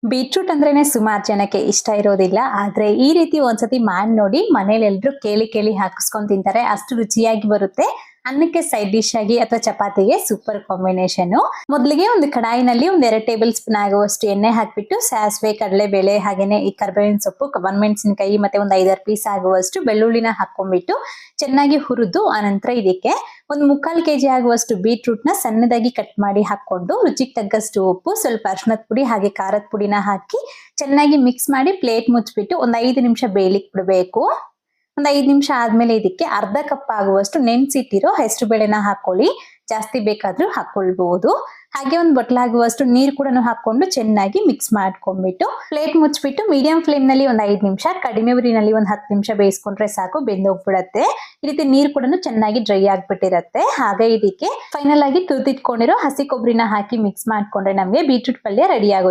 Beetroot ಅಂದ್ರೇನೆ ಸುಮಾರು ಜನಕ್ಕೆ ಇಷ್ಟ ಇರೋದಿಲ್ಲ. ಆದ್ರೆ ಈ ರೀತಿ ಒಂದ್ಸತಿ ಮಾಡಿ ನೋಡಿ, ಮನೇಲಿ ಎಲ್ರು ಕೇಳಿ ಕೇಳಿ ಹಾಕಿಸ್ಕೊಂಡ್ ತಿಂತಾರೆ. ಅಷ್ಟು ರುಚಿಯಾಗಿ ಬರುತ್ತೆ. ಅನ್ನಕ್ಕೆ ಸೈಡ್ ಡಿಶ್ ಆಗಿ ಅಥವಾ ಚಪಾತಿಗೆ ಸೂಪರ್ ಕಾಂಬಿನೇಷನ್. ಮೊದಲಿಗೆ ಒಂದು ಕಡಾಯಿನಲ್ಲಿ ಒಂದ್ 2 ಟೇಬಲ್ ಸ್ಪೂನ್ ಆಗುವಷ್ಟು ಎಣ್ಣೆ ಹಾಕ್ಬಿಟ್ಟು ಸಾಸಿವೆ, ಕಡಲೆಬೇಳೆ, ಹಾಗೇನೆ ಈ ಕರಿಬೇವಿನ ಸೊಪ್ಪು, ಒಣಮೆಣಸಿನಕಾಯಿ ಮತ್ತೆ ಒಂದ್ 5-6 ಪೀಸ್ ಆಗುವಷ್ಟು ಬೆಳ್ಳುಳ್ಳಿನ ಹಾಕೊಂಡ್ಬಿಟ್ಟು ಚೆನ್ನಾಗಿ ಹುರಿದು ಆನಂತರ ಇದಕ್ಕೆ ಒಂದು 3/4 ಕೆಜಿ ಆಗುವಷ್ಟು ಬೀಟ್ರೂಟ್ ನ ಸಣ್ಣದಾಗಿ ಕಟ್ ಮಾಡಿ ಹಾಕೊಂಡು ರುಚಿಗೆ ತಕ್ಕಷ್ಟು ಉಪ್ಪು, ಸ್ವಲ್ಪ ಅರಿಶಿಣದ ಪುಡಿ ಹಾಗೆ ಖಾರದ ಪುಡಿನ ಹಾಕಿ ಚೆನ್ನಾಗಿ ಮಿಕ್ಸ್ ಮಾಡಿ ಪ್ಲೇಟ್ ಮುಚ್ಚಿಬಿಟ್ಟು ಒಂದ್ 5 ನಿಮಿಷ ಬೇಯಲಿಕ್ಕೆ ಬಿಡಬೇಕು. ಒಂದ್ 5 ನಿಮಿಷ ಆದ್ಮೇಲೆ ಇದಕ್ಕೆ ಅರ್ಧ ಕಪ್ ಆಗುವಷ್ಟು ನೆನ್ಸಿಟ್ಟಿರೋ ಹೆಸರು ಬೇಳೆನ ಹಾಕೊಳ್ಳಿ. ಜಾಸ್ತಿ ಬೇಕಾದ್ರೂ ಹಾಕೊಳ್ಬಹುದು. ಹಾಗೆ ಒಂದು ಬಟ್ಲಾಗುವಷ್ಟು ನೀರು ಕೂಡ ಹಾಕೊಂಡು ಚೆನ್ನಾಗಿ ಮಿಕ್ಸ್ ಮಾಡ್ಕೊಂಡ್ಬಿಟ್ಟು ಪ್ಲೇಟ್ ಮುಚ್ಚಿಬಿಟ್ಟು ಮೀಡಿಯಂ ಫ್ಲೇಮ್ ನಲ್ಲಿ ಒಂದ್ 5 ನಿಮಿಷ, ಕಡಿಮೆ ಉರಿನಲ್ಲಿ ಒಂದ್ 10 ನಿಮಿಷ ಬೇಯಿಸ್ಕೊಂಡ್ರೆ ಸಾಕು, ಬೆಂದೋಗ್ಬಿಡತ್ತೆ. ಈ ರೀತಿ ನೀರು ಕೂಡ ಚೆನ್ನಾಗಿ ಡ್ರೈ ಆಗ್ಬಿಟ್ಟಿರತ್ತೆ. ಹಾಗೆ ಇದಕ್ಕೆ ಫೈನಲ್ ಆಗಿ ತುರಿದಿಟ್ಕೊಂಡಿರೋ ಹಸಿ ಕೊಬ್ಬರಿನ ಹಾಕಿ ಮಿಕ್ಸ್ ಮಾಡ್ಕೊಂಡ್ರೆ ನಮ್ಗೆ ಬೀಟ್ರೂಟ್ ಪಲ್ಯ ರೆಡಿ ಆಗೋಯ್ತು.